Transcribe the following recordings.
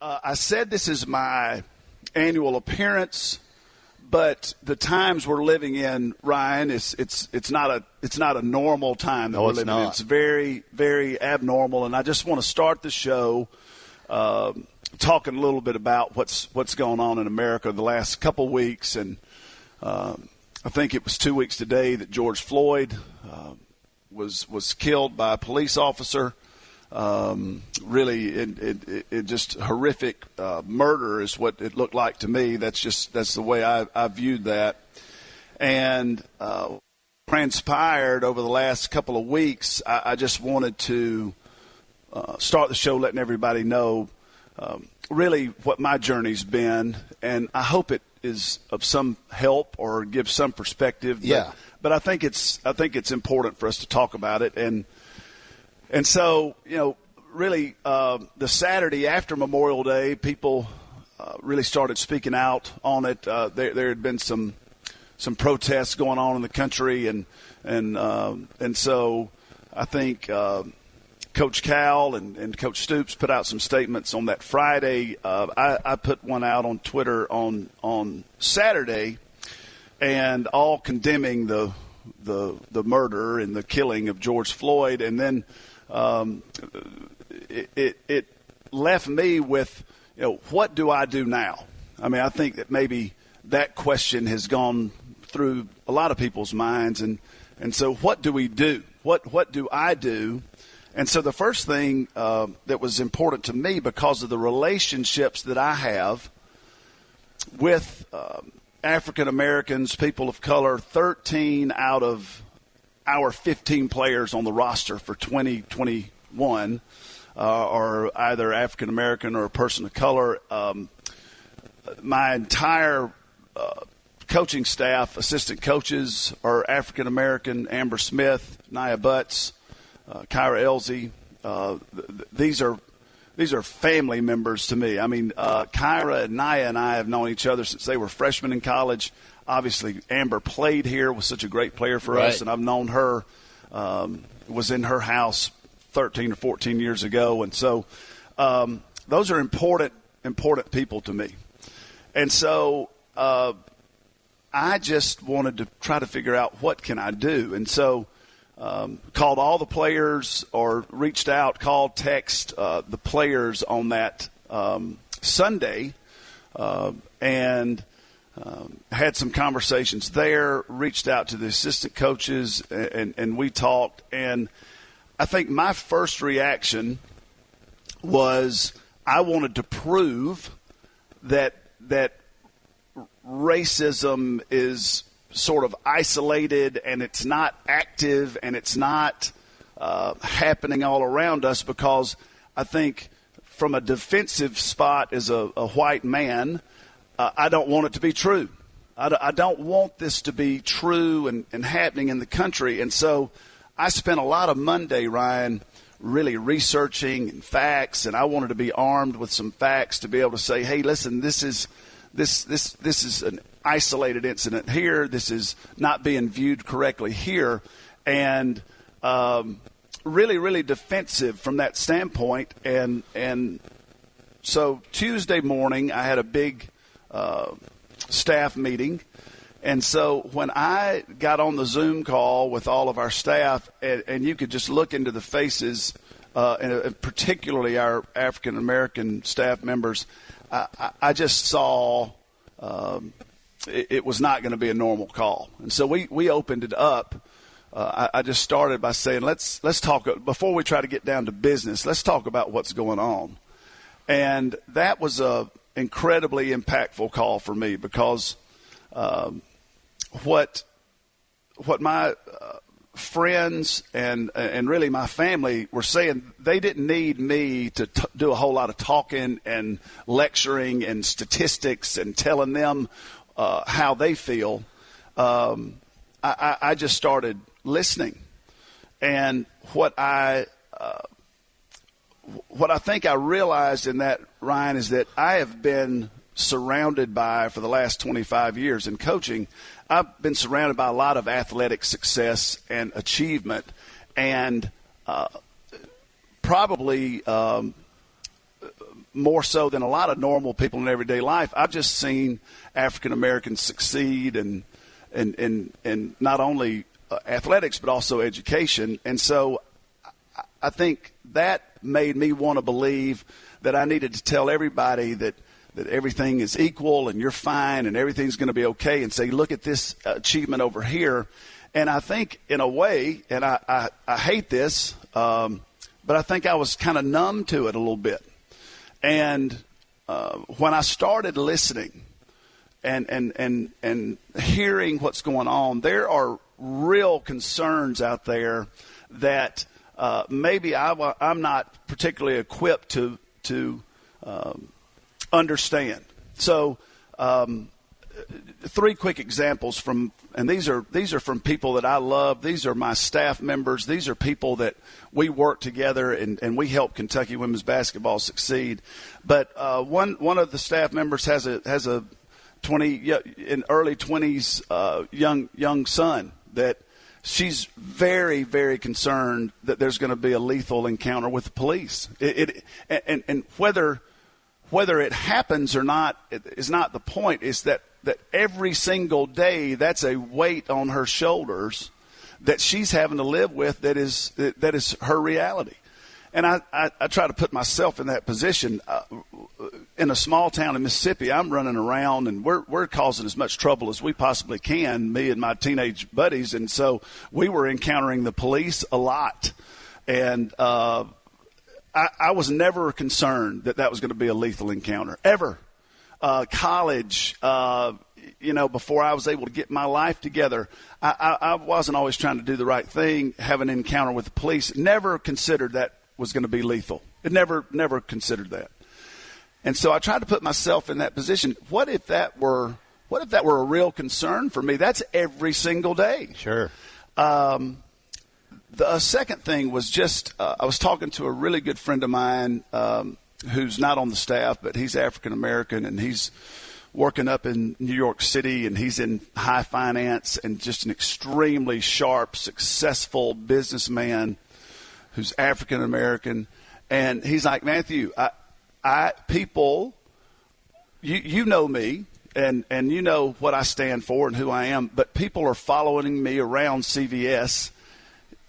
I said this is my annual appearance, but the times we're living in, Ryan, it's not a normal time that we're living in. It's very, very abnormal, and I just want to start the show talking a little bit about what's going on in America the last couple weeks, and I think it was 2 weeks today that George Floyd was killed by a police officer. Really, it just horrific murder is what it looked like to me. That's the way I viewed that. And transpired over the last couple of weeks, I just wanted to start the show letting everybody know really what my journey's been, and I hope it is of some help or gives some perspective. But I think it's important for us to talk about it. And so, really, the Saturday after Memorial Day, people really started speaking out on it. There had been some protests going on in the country, and so I think Coach Cal and Coach Stoops put out some statements on that Friday. I put one out on Twitter on Saturday, and all condemning the murder and the killing of George Floyd, and then it left me with, what do I do now? I mean, I think that maybe that question has gone through a lot of people's minds, and so what do we do? What do I do? And so the first thing that was important to me, because of the relationships that I have with African Americans, people of color, 13 out of our 15 players on the roster for 2021 are either African American or a person of color. My entire coaching staff, assistant coaches, are African American. Amber Smith, Nia Butts, Kyra Elsie. These are family members to me. I mean, Kyra and Nia and I have known each other since they were freshmen in college. Obviously, Amber played here, was such a great player for us, and I've known her, was in her house 13 or 14 years ago. And so those are important people to me. And so I just wanted to try to figure out what can I do. And so called all the players, or reached out, called, text the players on that Sunday, and had some conversations there, reached out to the assistant coaches, and we talked. And I think my first reaction was I wanted to prove that racism is sort of isolated, and it's not active, and it's not happening all around us, because I think from a defensive spot as a white man, I don't want it to be true. I don't want this to be true and happening in the country. And so I spent a lot of Monday, Ryan, really researching and facts, and I wanted to be armed with some facts to be able to say, hey, listen, this is an isolated incident here. This is not being viewed correctly here. And really, really defensive from that standpoint. And so Tuesday morning I had a big staff meeting. And so when I got on the Zoom call with all of our staff, and you could just look into the faces, and particularly our African-American staff members, I just saw it was not going to be a normal call. And so we opened it up. I just started by saying, let's talk, before we try to get down to business, let's talk about what's going on. And that was a incredibly impactful call for me, because what my friends and really my family were saying, they didn't need me to do a whole lot of talking and lecturing and statistics and telling them how they feel. I just started listening. And what I think I realized in that, Ryan, is that I have been surrounded by, for the last 25 years in coaching, I've been surrounded by a lot of athletic success and achievement, and probably more so than a lot of normal people in everyday life, I've just seen African Americans succeed and not only athletics but also education. And so I think that made me want to believe that I needed to tell everybody that everything is equal and you're fine and everything's going to be okay, and say, look at this achievement over here. And I think in a way, and I hate this, but I think I was kind of numb to it a little bit. And when I started listening and hearing what's going on, there are real concerns out there that maybe I'm not particularly equipped to understand. So 3 quick examples and these are from people that I love. These are my staff members. These are people that we work together and we help Kentucky women's basketball succeed. But one of the staff members has a 20 in early 20s young son that she's very, very concerned that there's going to be a lethal encounter with the police. And whether it happens or not is not the point. It's that every single day that's a weight on her shoulders that she's having to live with that is her reality. And I try to put myself in that position. In a small town in Mississippi, I'm running around and we're causing as much trouble as we possibly can, me and my teenage buddies. And so we were encountering the police a lot. And I was never concerned that was going to be a lethal encounter, ever. College, before I was able to get my life together, I wasn't always trying to do the right thing, have an encounter with the police. Never considered that was going to be lethal. It never considered that. And so I tried to put myself in that position. What if that were a real concern for me? That's every single day. Sure. The second thing was just I was talking to a really good friend of mine who's not on the staff, but he's African American, and he's working up in New York City, and he's in high finance and just an extremely sharp, successful businessman who's African American. And he's like, Matthew, people, you know me, and you know what I stand for and who I am, but people are following me around CVS.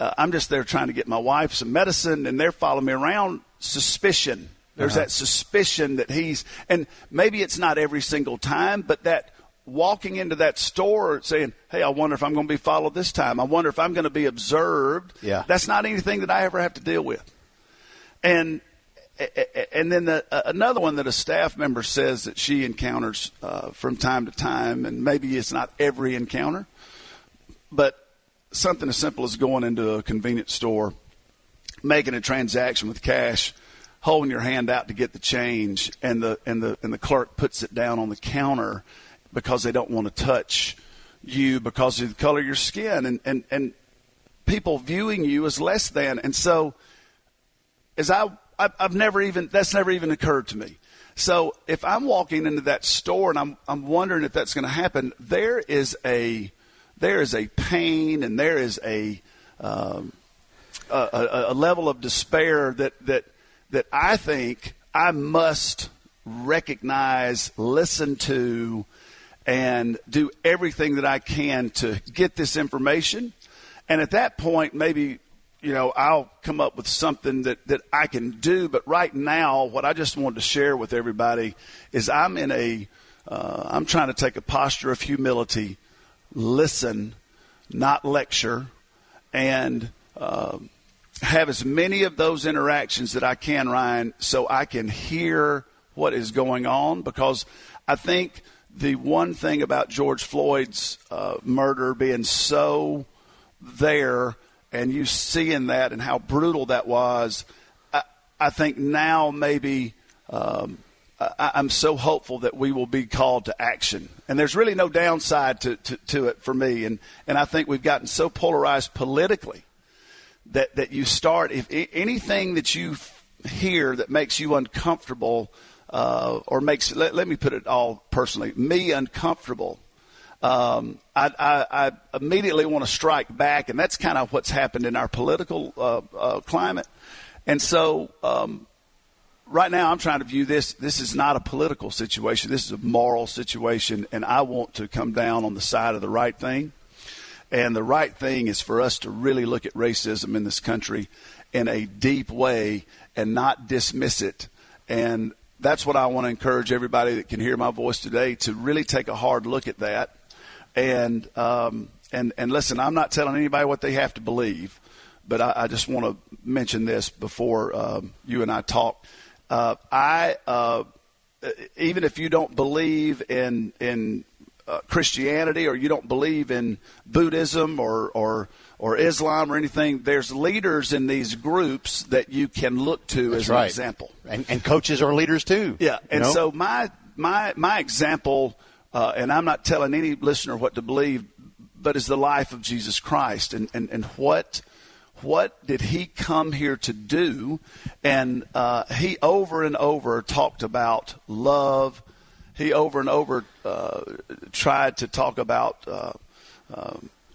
I'm just there trying to get my wife some medicine, and they're following me around. Suspicion. There's that suspicion that and maybe it's not every single time, but that walking into that store saying, hey, I wonder if I'm going to be followed this time. I wonder if I'm going to be observed. Yeah. That's not anything that I ever have to deal with. And then another one that a staff member says that she encounters from time to time, and maybe it's not every encounter, but something as simple as going into a convenience store, making a transaction with cash, holding your hand out to get the change, and the clerk puts it down on the counter because they don't want to touch you because of the color of your skin, and people viewing you as less than. And so as that's never even occurred to me. So if I'm walking into that store and I'm wondering if that's going to happen, there is a pain and there is a level of despair that I think I must recognize, listen to, and do everything that I can to get this information. And at that point, maybe, I'll come up with something that I can do. But right now, what I just wanted to share with everybody is I'm trying to take a posture of humility, listen, not lecture, and have as many of those interactions that I can, Ryan, so I can hear what is going on. Because I think the one thing about George Floyd's murder being so there, and you seeing that and how brutal that was, I think now maybe I'm so hopeful that we will be called to action. And there's really no downside to it for me. And I think we've gotten so polarized politically that you start, if anything that you hear that makes you uncomfortable or makes, let me put it all personally, me uncomfortable, I immediately want to strike back, and that's kind of what's happened in our political climate. And so right now I'm trying to view this. This is not a political situation. This is a moral situation, and I want to come down on the side of the right thing. And the right thing is for us to really look at racism in this country in a deep way and not dismiss it. And that's what I want to encourage everybody that can hear my voice today to really take a hard look at that. And listen, I'm not telling anybody what they have to believe, but I just want to mention this before you and I talk. Even if you don't believe in Christianity, or you don't believe in Buddhism or Islam or anything, there's leaders in these groups that you can look to as an example. And coaches are leaders too. Yeah, and so my example, and I'm not telling any listener what to believe, but is the life of Jesus Christ and what did he come here to do? And he over and over talked about love. He over and over tried to talk about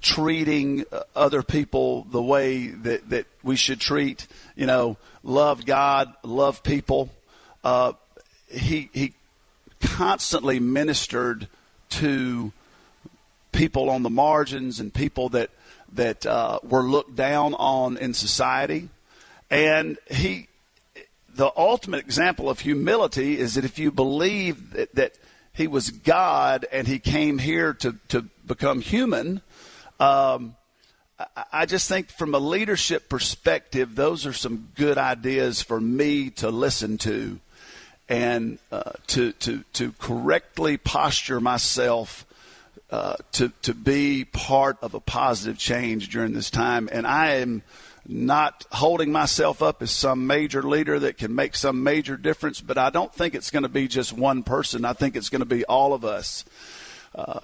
treating other people the way that we should treat, love God, love people. He constantly ministered to people on the margins and people that were looked down on in society. And the ultimate example of humility is that if you believe that he was God and he came here to become human, I just think from a leadership perspective, those are some good ideas for me to listen to and to correctly posture myself to be part of a positive change during this time. And I am not holding myself up as some major leader that can make some major difference, but I don't think it's going to be just one person. I think it's going to be all of us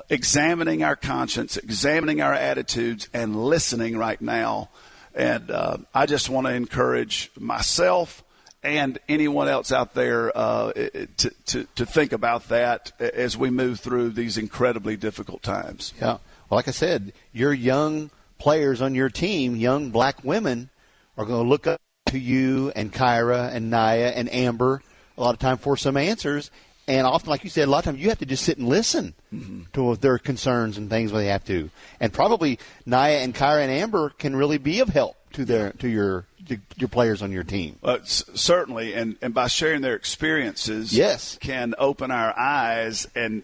examining our conscience, examining our attitudes, and listening right now. And I just want to encourage myself and anyone else out there to think about that as we move through these incredibly difficult times. Yeah. Well, like I said, your young players on your team, young black women, are going to look up to you and Kyra and Naya and Amber a lot of time for some answers. And often, like you said, a lot of times you have to just sit and listen to their concerns and things when they have to. And probably Naya and Kyra and Amber can really be of help to your players on your team. Certainly, and by sharing their experiences, yes, can open our eyes and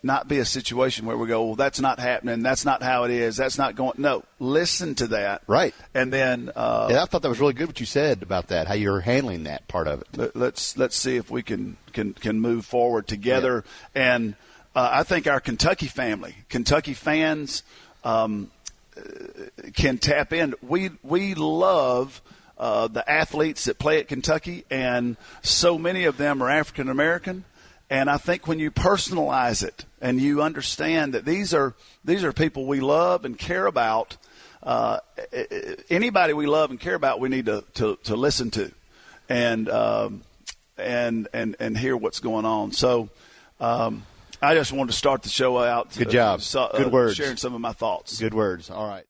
not be a situation where we go, well, that's not happening, that's not how it is, that's not going. No, listen to that, right? And then, I thought that was really good what you said about that, how you're handling that part of it. Let's see if we can move forward together, and I think our Kentucky family, Kentucky fans, can tap in. We love the athletes that play at Kentucky, and so many of them are African American. And I think when you personalize it and you understand that these are people we love and care about, anybody we love and care about, we need to listen to, and hear what's going on. So. I just wanted to start the show out. Good job. Good words. Sharing some of my thoughts. Good words. All right.